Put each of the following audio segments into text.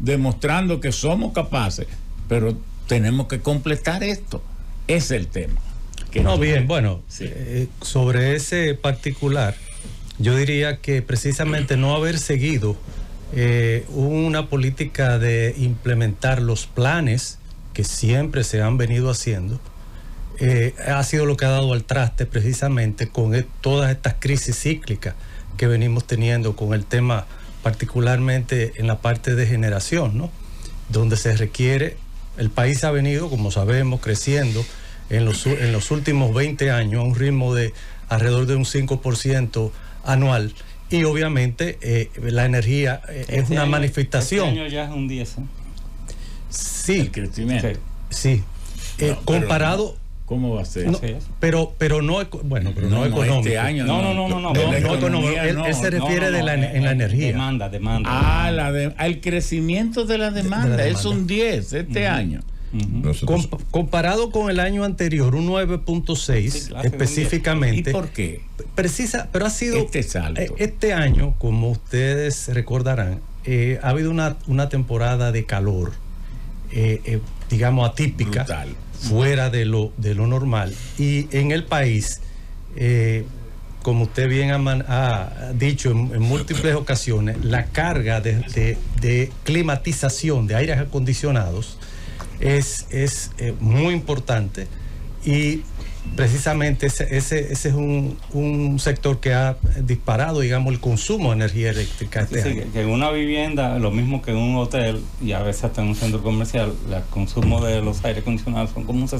demostrando que somos capaces, pero tenemos que completar esto. Ese es el tema. Bien, bueno, sí. Sobre ese particular, yo diría que precisamente no haber seguido una política de implementar los planes que siempre se han venido haciendo, ha sido lo que ha dado al traste precisamente con todas estas crisis cíclicas que venimos teniendo con el tema, particularmente en la parte de generación, ¿no? Donde se requiere, el país ha venido, como sabemos, creciendo en los últimos 20 años a un ritmo de alrededor de un 5% anual, y obviamente la energía es una manifestación. Este año ya es un 10. Sí. El crecimiento. Sí. Comparado. ¿Cómo va a ser? No, pero no, bueno, pero no económico. Este año no económico. Él se refiere en la energía. Demanda. Al crecimiento de la demanda. Es un 10 este año. Comparado con el año anterior, un 9.6 sí, específicamente. ¿Y por qué? Pero ha sido este año, como ustedes recordarán, ha habido una temporada de calor, digamos atípica, brutal, fuera de lo normal, y en el país, como usted bien ha dicho en múltiples ocasiones, la carga de climatización de aires acondicionados es muy importante, y precisamente ese es un sector que ha disparado, digamos, el consumo de energía eléctrica este año. Que en una vivienda, lo mismo que en un hotel y a veces hasta en un centro comercial, el consumo de los aires acondicionados son como un 60%.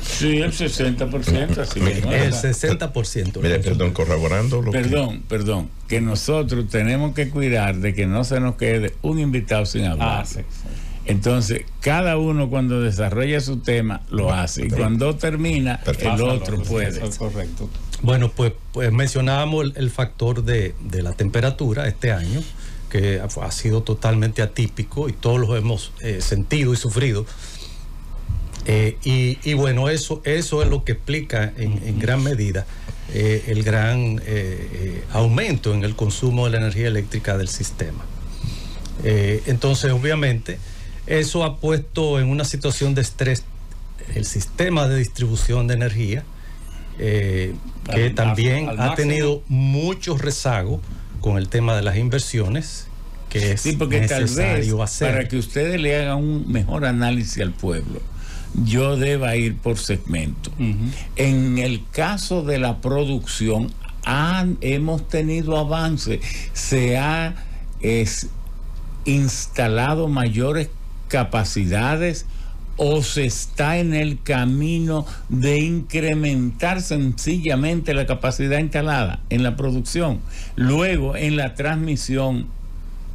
Sí, el 60%. Así el 60%. Mire, perdón, corroborando lo Perdón, que nosotros tenemos que cuidar de que no se nos quede un invitado sin hablar. Sí. Entonces, cada uno cuando desarrolla su tema lo hace, y cuando termina, el otro puede. Eso es correcto. Bueno, pues mencionábamos el factor de la temperatura este año, que ha sido totalmente atípico y todos lo hemos sentido y sufrido. Y bueno, eso es lo que explica en gran medida el gran aumento en el consumo de la energía eléctrica del sistema. Entonces, obviamente, eso ha puesto en una situación de estrés el sistema de distribución de energía, que también ha tenido mucho rezago con el tema de las inversiones, que es necesario hacer. Para que ustedes le hagan un mejor análisis al pueblo, yo deba ir por segmento. En el caso de la producción, hemos tenido avances, se ha instalado mayores capacidades, o se está en el camino de incrementar sencillamente la capacidad instalada en la producción. Luego, en la transmisión,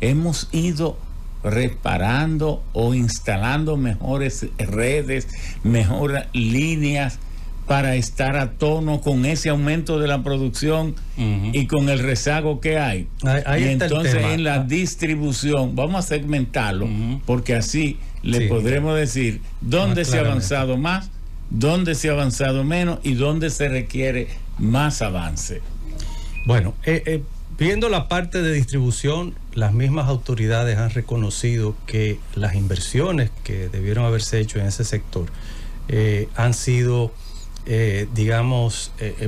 hemos ido reparando o instalando mejores redes, mejores líneas para estar a tono con ese aumento de la producción y con el rezago que hay. Ahí y está entonces el tema. En la distribución vamos a segmentarlo, porque así le podremos decir dónde se ha avanzado más, dónde se ha avanzado menos y dónde se requiere más avance. Bueno, viendo la parte de distribución, las mismas autoridades han reconocido que las inversiones que debieron haberse hecho en ese sector han sido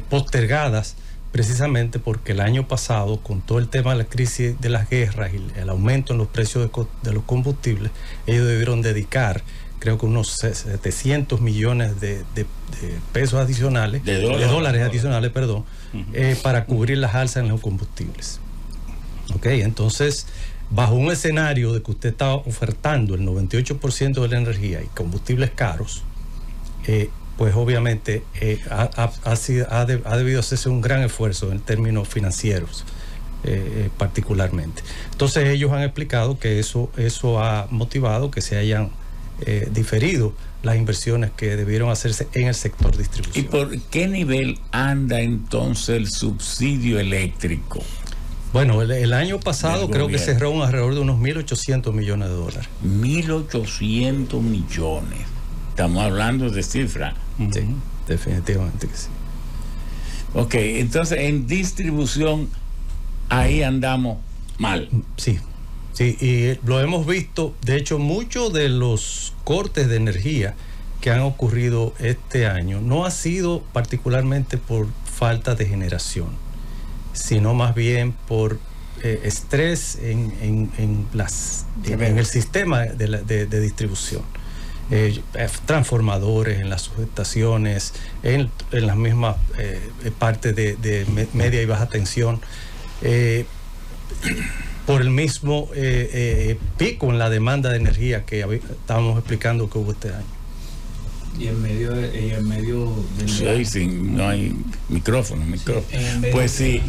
postergadas, precisamente porque el año pasado, con todo el tema de la crisis de las guerras y el aumento en los precios de los combustibles, ellos debieron dedicar, creo que unos 700 millones de pesos adicionales, de dólares adicionales, perdón, para cubrir las alzas en los combustibles. Entonces, bajo un escenario de que usted está ofertando el 98% de la energía y combustibles caros, pues obviamente ha debido hacerse un gran esfuerzo en términos financieros, particularmente. Entonces ellos han explicado que eso ha motivado que se hayan diferido las inversiones que debieron hacerse en el sector distribución. ¿Y por qué nivel anda entonces el subsidio eléctrico? Bueno, el año pasado creo que cerró alrededor de unos 1.800 millones de dólares. 1.800 millones. Estamos hablando de cifras. Sí, definitivamente que sí. Ok, entonces en distribución ahí andamos mal. Sí. Sí, y lo hemos visto, de hecho, muchos de los cortes de energía que han ocurrido este año no ha sido particularmente por falta de generación, sino más bien por estrés en el sistema de distribución. Transformadores, en las subestaciones, en las mismas partes de media y baja tensión, por el mismo pico en la demanda de energía que estábamos explicando que hubo este año. Y en medio del... Sí, no hay micrófono. Pues sí.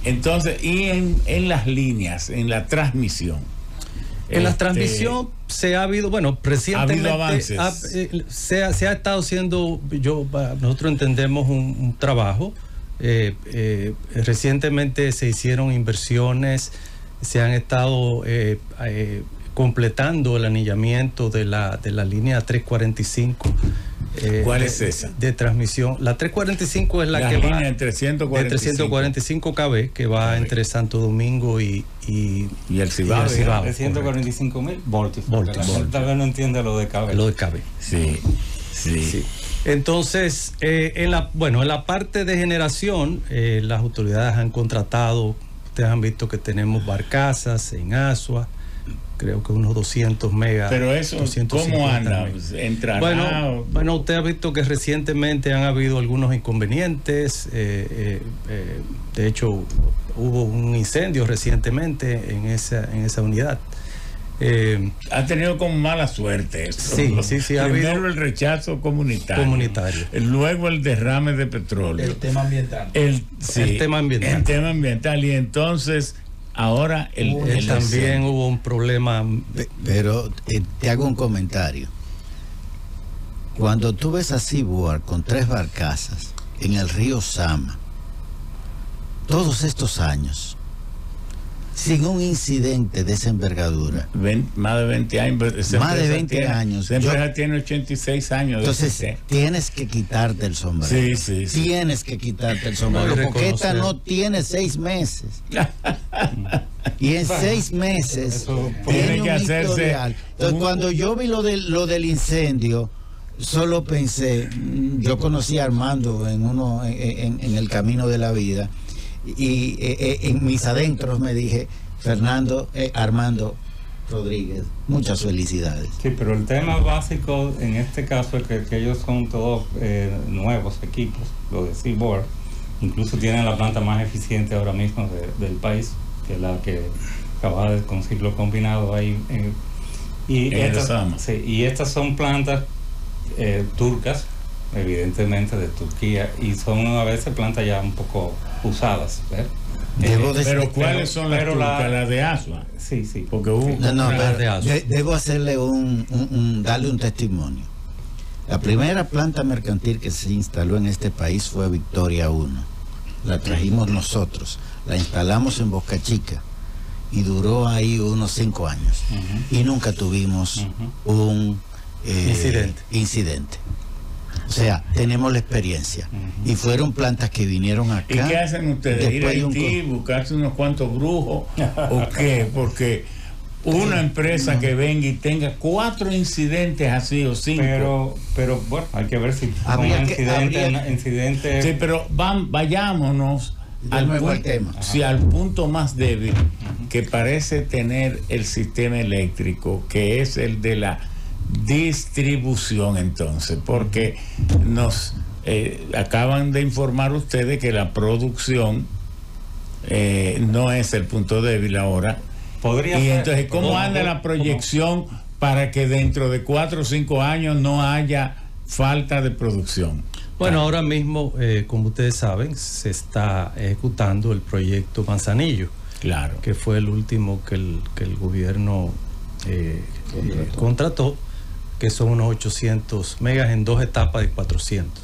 Entonces, y en las líneas, en la transmisión. En la transmisión se ha habido, bueno, recientemente ha habido avances. Se ha estado haciendo, nosotros entendemos un trabajo. Recientemente se hicieron inversiones, se han estado completando el anillamiento de la línea 345. ¿Cuál es esa? De transmisión. La 345 es la que va de 345 kV, que va entre Santo Domingo y el Cibao. De 145.000 voltios. La gente todavía no entiende lo de kV. Lo de kV. Sí. Entonces, en la parte de generación, las autoridades han contratado, ustedes han visto que tenemos barcazas en Asua, creo que unos 200 megas. Pero eso, ¿cómo anda? ¿Entrará? Bueno, usted ha visto que recientemente han habido algunos inconvenientes. De hecho, hubo un incendio recientemente en esa unidad. Ha tenido como mala suerte eso. Sí, ha habido primero el rechazo comunitario, luego el derrame de petróleo, el tema ambiental, el tema ambiental, y entonces ahora también hubo un problema. Pero te hago un comentario. Cuando tú ves a Seaboard con 3 barcazas en el río Sama, todos estos años, sin un incidente de esa envergadura. Más de 20 años. Más de 20 años. Esa empresa tiene 86 años. Entonces, tienes que quitarte el sombrero. Sí. Tienes que quitarte el sombrero. Porque esta no tiene 6 meses. Y en 6 meses tiene que hacerse. Entonces, cuando yo vi lo del incendio, solo pensé, yo conocí a Armando en el camino de la vida. Y en mis adentros me dije, Armando Rodríguez, muchas felicidades. Sí, pero el tema básico en este caso es que ellos son todos nuevos equipos, lo de Seaboard. Incluso tienen la planta más eficiente ahora mismo del país, que es la que acaba con ciclo combinado ahí. Y estas son plantas turcas, evidentemente de Turquía, y son a veces plantas ya un poco usadas, ¿ver? Pero ¿cuáles son las turcas? ¿Las de Asua? Sí. Porque hubo de Asua. Debo hacerle darle un testimonio. La primera planta mercantil que se instaló en este país fue Victoria 1. La trajimos nosotros, la instalamos en Boca Chica y duró ahí unos 5 años. Y nunca tuvimos un incidente. O sea, tenemos la experiencia. Y fueron plantas que vinieron acá. ¿Y qué hacen ustedes? ¿Ir a Haití, buscarse unos cuantos brujos? ¿O qué? Porque una empresa que venga y tenga 4 incidentes así o 5. Pero bueno, hay que ver si incidentes. Sí, pero vayámonos al tema. Sí, al punto más débil que parece tener el sistema eléctrico, que es el de la distribución, entonces, porque nos acaban de informar ustedes que la producción no es el punto débil ahora. Y entonces, ¿cómo anda la proyección para que dentro de 4 o 5 años no haya falta de producción? Bueno, ahora mismo, como ustedes saben, se está ejecutando el proyecto Manzanillo, claro, que fue el último que el gobierno contrató, que son unos 800 megas en 2 etapas de 400.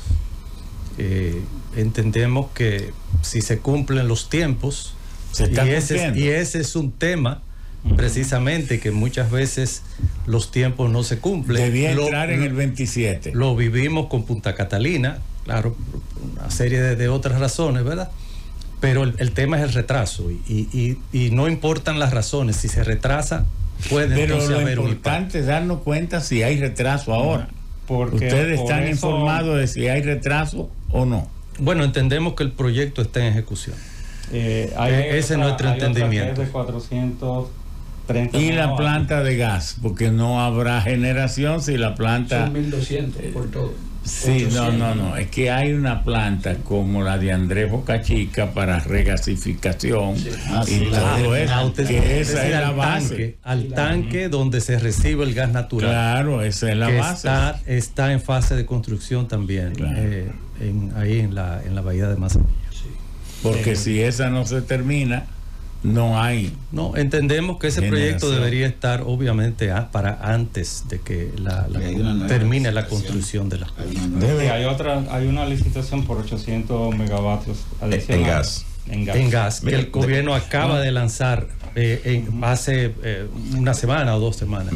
Entendemos que si se cumplen los tiempos, y ese es un tema precisamente que muchas veces los tiempos no se cumplen. Debía entrar en el 27. Lo vivimos con Punta Catalina, claro, una serie de otras razones, ¿verdad? Pero el tema es el retraso y no importan las razones. Si se retrasa, puede pero entonces lo haber un importante impacto. es darnos cuenta si hay retraso ahora. Porque ¿Ustedes por están eso- informados de si hay retraso o no? Bueno, entendemos que el proyecto está en ejecución. Hay Ese es nuestro hay otra entendimiento. que es de 430 Y la megavatios. planta de gas, porque no habrá generación si la planta... Son 1200 por todo. Sí, 800. no. Es que hay una planta como la de Andrés Boca Chica para regasificación Sí. y todo eso, que esa es la al base. tanque donde se recibe el gas natural. Claro, esa es la que base. está en fase de construcción también, Claro. ahí en la bahía de Mazanilla. Sí. Porque si esa no se termina, no hay. No, entendemos que ese Generación. proyecto debería estar obviamente para antes de que Y hay una nueva termine la licitación. construcción de la... Sí, hay una licitación por 800 megavatios adicionales. En gas. En gas, que Mira, el gobierno acaba de lanzar hace una semana o 2 semanas.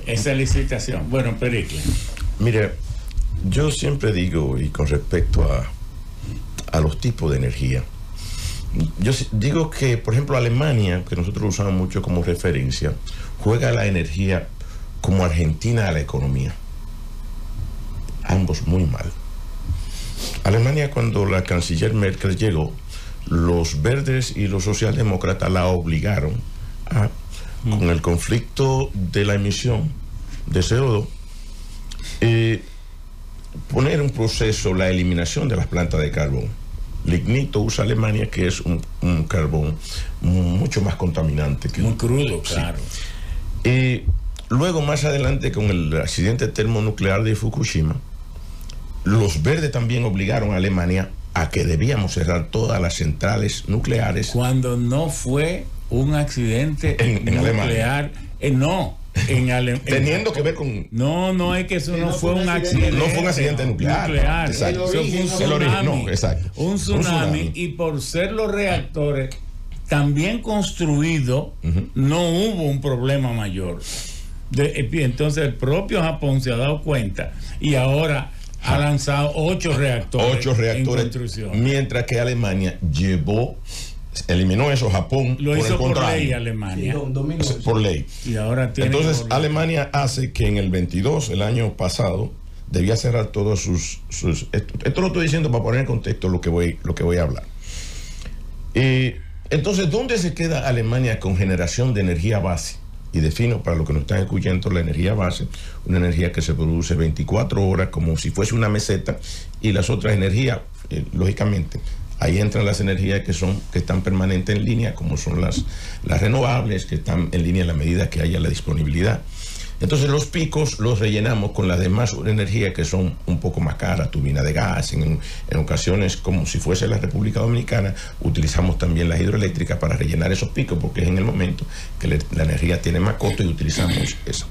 Esa licitación. Bueno, Pericles. Mire, yo siempre digo, y con respecto a los tipos de energía, yo digo que, por ejemplo, Alemania, que nosotros lo usamos mucho como referencia, juega la energía como Argentina a la economía. Ambos muy mal. Alemania, cuando la canciller Merkel llegó, los verdes y los socialdemócratas la obligaron a, con el conflicto de la emisión de CO2, poner en proceso la eliminación de las plantas de carbón. Lignito usa Alemania, que es un carbón mucho más contaminante que Muy crudo, Sí. claro. Luego, más adelante, con el accidente termonuclear de Fukushima, los verdes también obligaron a Alemania a que debíamos cerrar todas las centrales nucleares. Cuando no fue un accidente En nuclear, Teniendo que ver con... No, es que eso no fue un accidente. No fue un accidente nuclear. Exacto. Eso fue un El tsunami. origen, no, exacto. Un tsunami, y por ser los reactores también construidos, no hubo un problema mayor. Entonces el propio Japón se ha dado cuenta y ahora ha lanzado 8 reactores. 8 reactores. En construcción. Mientras que Alemania eliminó eso. Japón, Lo por hizo el por contrario, ley Alemania. Sí, 2009. por ley. Y ahora tiene. Entonces, que- Alemania hace que en el 22, el año pasado, debía cerrar todos sus esto lo estoy diciendo para poner en contexto lo que voy a hablar. Entonces, ¿dónde se queda Alemania con generación de energía base? Y defino para los que nos están escuchando la energía base, una energía que se produce 24 horas como si fuese una meseta, y las otras energías, lógicamente, ahí entran las energías que están permanentes en línea, como son las renovables, que están en línea en la medida que haya la disponibilidad. Entonces los picos los rellenamos con las demás energías que son un poco más caras, turbina de gas, en ocasiones, como si fuese la República Dominicana, utilizamos también las hidroeléctricas para rellenar esos picos, porque es en el momento que la energía tiene más costo y utilizamos eso.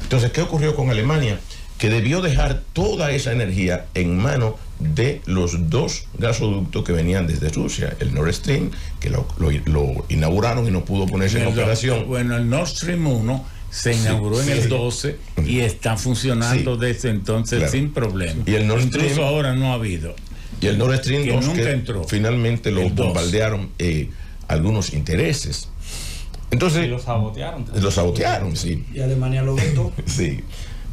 Entonces, ¿qué ocurrió con Alemania? Que debió dejar toda esa energía en manos de los 2 gasoductos que venían desde Rusia, el Nord Stream, que lo inauguraron y no pudo ponerse en operación. Bueno, el Nord Stream 1 se inauguró en el 12 y está funcionando desde entonces, claro, sin problema. Y el Nord Stream, incluso ahora no ha habido. Y el Nord Stream que 2, nunca que entró. finalmente lo El 2. bombardearon algunos intereses. Entonces, Y lo sabotearon. lo sabotearon, sí. Y Alemania lo vetó. Sí.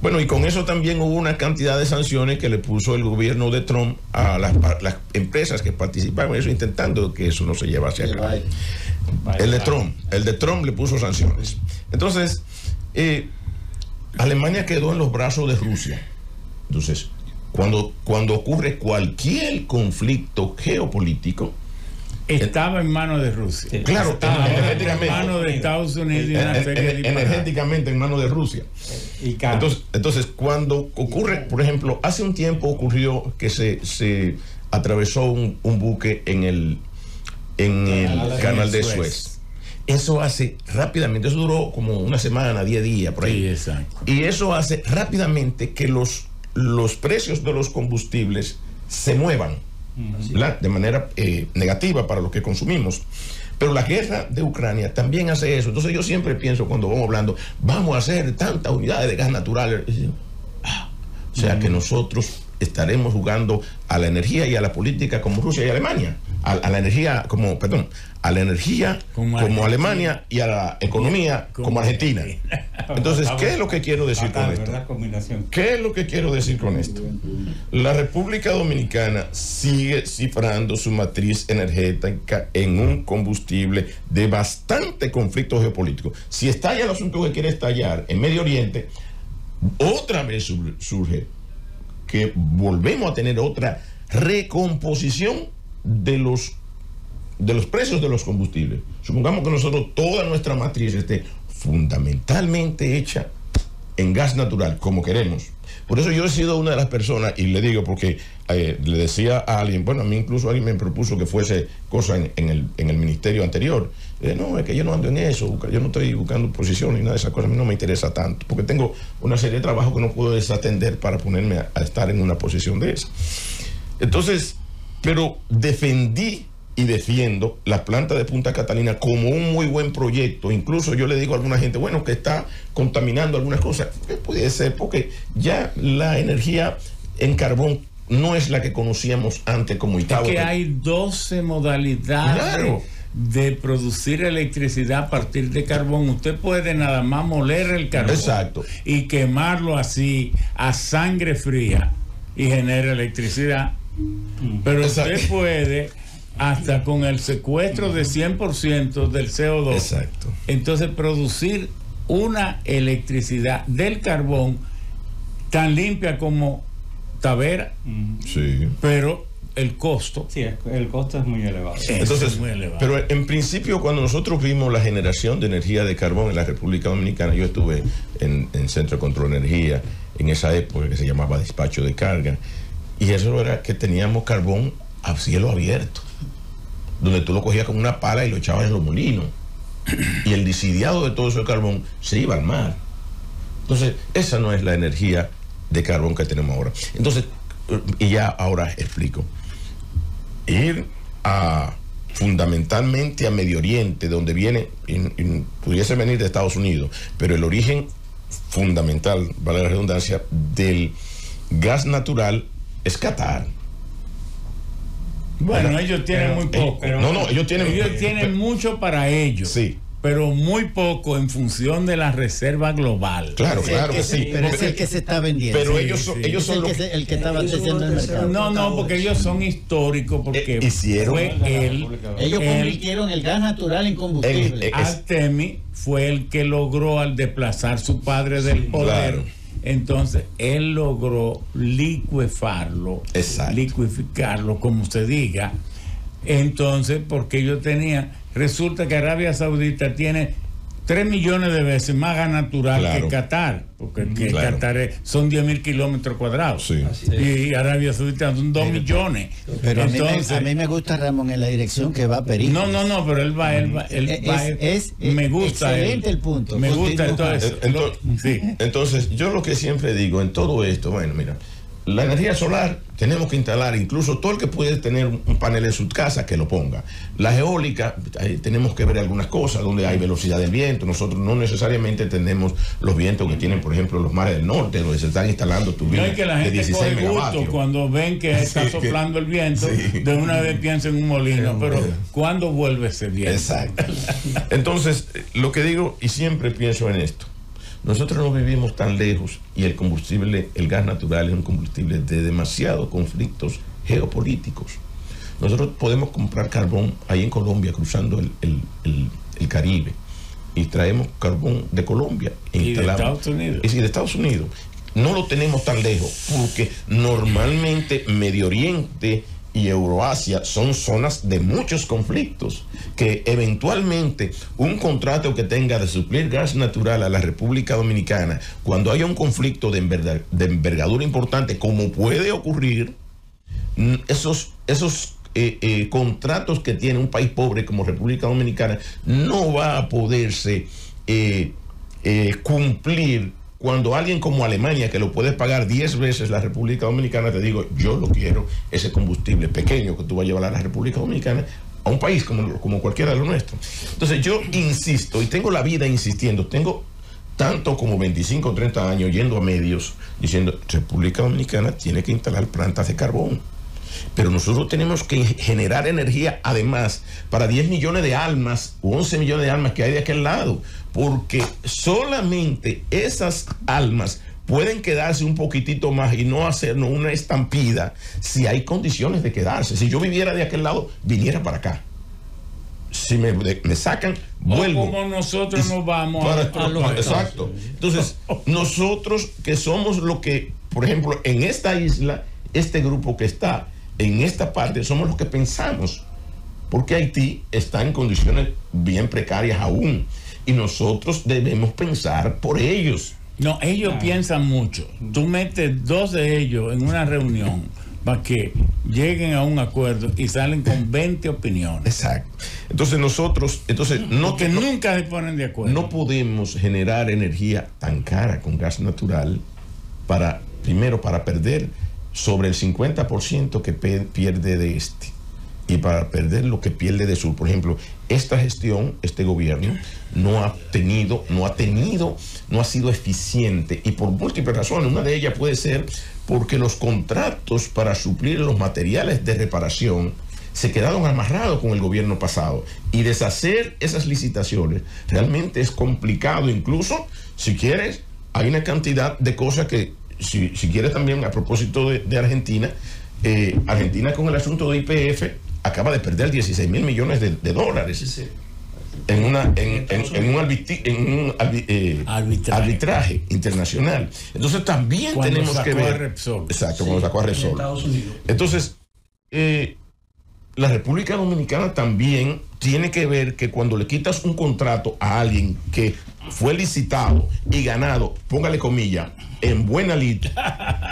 Bueno, y con eso también hubo una cantidad de sanciones que le puso el gobierno de Trump a las empresas que participaban en eso, intentando que eso no se llevase a cabo. El de Trump le puso sanciones. Entonces, Alemania quedó en los brazos de Rusia. Entonces, cuando ocurre cualquier conflicto geopolítico, Estaba en manos de Rusia. Sí. claro, Estaba en energéticamente, manos de Estados Unidos y una serie de disparates. energéticamente en manos de Rusia. Y caro. Entonces, cuando ocurre, por ejemplo, hace un tiempo ocurrió que se atravesó un buque en el canal de Suez. Eso hace rápidamente, eso duró como una semana, 10 días, por ahí. Sí, exacto. Y eso hace rápidamente que los precios de los combustibles se muevan, ¿verdad? De manera negativa para lo que consumimos. Pero la guerra de Ucrania también hace eso. Entonces yo siempre pienso, cuando vamos hablando, vamos a hacer tantas unidades de gas natural. O sea que nosotros estaremos jugando a la energía y a la política como Rusia y Alemania. a la energía a la energía como Alemania y a la economía como Argentina. Entonces, ¿qué es lo que quiero decir con esto? ¿Qué es lo que quiero decir con esto? La República Dominicana sigue cifrando su matriz energética en un combustible de bastante conflicto geopolítico. Si estalla el asunto que quiere estallar en Medio Oriente, otra vez surge que volvemos a tener otra recomposición de los precios de los combustibles. Supongamos que nosotros toda nuestra matriz esté fundamentalmente hecha en gas natural, como queremos. Por eso yo he sido una de las personas, y le digo porque le decía a alguien, bueno, a mí incluso alguien me propuso que fuese cosa en el ministerio anterior. No, es que yo no ando en eso, yo no estoy buscando posición ni nada de esas cosas, a mí no me interesa tanto, porque tengo una serie de trabajos que no puedo desatender para ponerme a estar en una posición de esa. Entonces, pero defendí y defiendo la planta de Punta Catalina como un muy buen proyecto. Incluso yo le digo a alguna gente, bueno, que está contaminando algunas cosas. Puede ser porque ya la energía en carbón no es la que conocíamos antes como Itagua. Es que hay 12 modalidades, claro, de producir electricidad a partir de carbón. Usted puede nada más moler el carbón, exacto, y quemarlo así a sangre fría y genera electricidad. Pero exacto, usted puede hasta con el secuestro de 100% del CO2. Exacto. Entonces producir una electricidad del carbón tan limpia como Tavera. Sí. Pero el costo. Sí, el costo es muy elevado. Entonces, es muy elevado. Pero en principio, cuando nosotros vimos la generación de energía de carbón en la República Dominicana, yo estuve en Centro de Control de Energía en esa época que se llamaba despacho de carga, y eso era que teníamos carbón a cielo abierto, donde tú lo cogías con una pala y lo echabas en los molinos, y el disidiado de todo ese carbón se iba al mar. Entonces, esa no es la energía de carbón que tenemos ahora. Entonces, y ya ahora explico. Ir fundamentalmente a Medio Oriente, donde viene, pudiese venir de Estados Unidos, pero el origen fundamental, vale la redundancia, del gas natural es Qatar. Bueno, ellos tienen muy poco. Ellos tienen mucho para ellos. Sí. Pero muy poco en función de la reserva global. Claro que sí. Pero es el que se está vendiendo. Pero sí, ellos son el que está abasteciendo el mercado. No, porque ellos son históricos, porque ellos convirtieron el gas natural en combustible. Artemis fue el que logró, al desplazar su padre del poder, claro, entonces él logró licuefarlo, liquificarlo, como se diga. Entonces, porque ellos tenían, resulta que Arabia Saudita tiene 3 millones de veces más gas natural, claro, que Qatar, porque claro, Qatar son 10.000 kilómetros cuadrados, sí, y Arabia Saudita son 2 millones. Pero entonces, a mí me gusta, Ramón, en la dirección que va Perico. No, pero él va me gusta excelente el punto. Me gusta todo eso. Entonces, yo lo que siempre digo en todo esto, bueno, mira, la energía solar tenemos que instalar, incluso todo el que puede tener un panel en su casa, que lo ponga. La eólica, tenemos que ver algunas cosas, donde hay velocidad del viento. Nosotros no necesariamente tenemos los vientos que tienen, por ejemplo, los mares del norte, donde se están instalando turbinas de 16 megavatios. Cuando ven que está soplando el viento, de una vez piensan en un molino, pero ¿cuándo vuelve ese viento? Exacto. Entonces, lo que digo, y siempre pienso en esto, nosotros no vivimos tan lejos, y el combustible, el gas natural, es un combustible de demasiados conflictos geopolíticos. Nosotros podemos comprar carbón ahí en Colombia, cruzando el Caribe, y traemos carbón de Colombia y de Estados Unidos. Y de Estados Unidos. No lo tenemos tan lejos, porque normalmente Medio Oriente y Euroasia son zonas de muchos conflictos, que eventualmente un contrato que tenga de suplir gas natural a la República Dominicana, cuando haya un conflicto de envergadura importante, como puede ocurrir, esos contratos que tiene un país pobre como República Dominicana no va a poderse cumplir. Cuando alguien como Alemania, que lo puede pagar 10 veces la República Dominicana, te digo, yo lo quiero, ese combustible pequeño que tú vas a llevar a la República Dominicana, a un país como cualquiera de los nuestros. Entonces yo insisto, y tengo la vida insistiendo, tengo tanto como 25 o 30 años yendo a medios diciendo, República Dominicana tiene que instalar plantas de carbón. Pero nosotros tenemos que generar energía además para 10 millones de almas o 11 millones de almas que hay de aquel lado, porque solamente esas almas pueden quedarse un poquitito más y no hacernos una estampida si hay condiciones de quedarse. Si yo viviera de aquel lado, viniera para acá. Si me sacan, vuelvo. O como nosotros nos vamos a los exacto. Entonces, nosotros que somos lo que, por ejemplo, en esta isla, este grupo que está en esta parte, somos los que pensamos, porque Haití está en condiciones bien precarias aún, y nosotros debemos pensar por ellos. No, ellos piensan mucho. Tú metes 2 de ellos en una reunión para que lleguen a un acuerdo y salen con 20 opiniones. Exacto. Entonces nosotros, nunca se ponen de acuerdo. No podemos generar energía tan cara con gas natural primero para perder sobre el 50% que pierde de este y para perder lo que pierde de sur. Por ejemplo, esta gestión, este gobierno no ha sido eficiente, y por múltiples razones. Una de ellas puede ser porque los contratos para suplir los materiales de reparación se quedaron amarrados con el gobierno pasado, y deshacer esas licitaciones realmente es complicado. Incluso, si quieres, hay una cantidad de cosas que, si quieres también, a propósito de Argentina, Argentina con el asunto de YPF acaba de perder 16 mil millones de dólares. Sí. En un arbitraje internacional. Entonces también cuando tenemos que ver. Repsol. Exacto, cuando sacó a Repsol. Estados Unidos. Entonces, la República Dominicana también tiene que ver que cuando le quitas un contrato a alguien que fue licitado y ganado, póngale comillas, en buena lid.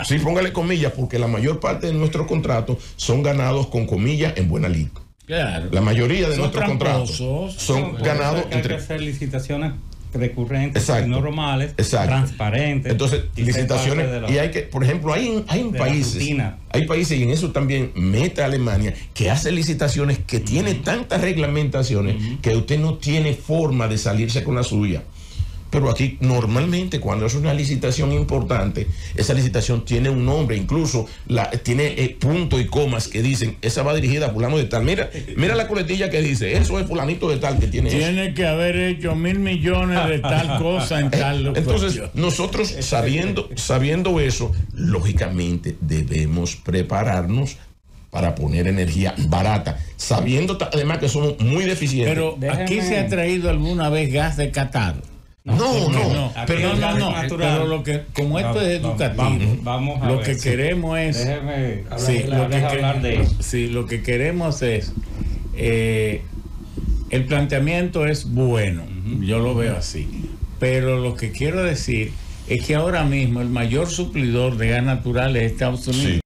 Sí, póngale comillas, porque la mayor parte de nuestros contratos son ganados con comillas en buena lid. Claro. La mayoría de Son nuestros contratos son ganados hay que hacer licitaciones recurrentes, exacto, normales, exacto, transparentes. Entonces, licitaciones, y hay que, por ejemplo, hay países, y en eso también mete a Alemania, que hace licitaciones que tiene tantas reglamentaciones que usted no tiene forma de salirse con la suya. Pero aquí normalmente cuando es una licitación importante, esa licitación tiene un nombre, incluso tiene puntos y comas que dicen, esa va dirigida a fulano de tal. Mira la coletilla que dice, eso es fulanito de tal que tiene Tiene eso. que haber hecho 1.000 millones de tal cosa en tal. Entonces, nosotros sabiendo eso, lógicamente debemos prepararnos para poner energía barata, sabiendo además que somos muy deficientes. Pero aquí se ha traído alguna vez gas de Qatar. No. Pero lo que, como esto es educativo, vamos a lo ver, que queremos es. Déjeme hablar de eso. Sí, lo que queremos es. El planteamiento es bueno, yo lo veo así. Pero lo que quiero decir es que ahora mismo el mayor suplidor de gas natural es Estados Unidos. Sí.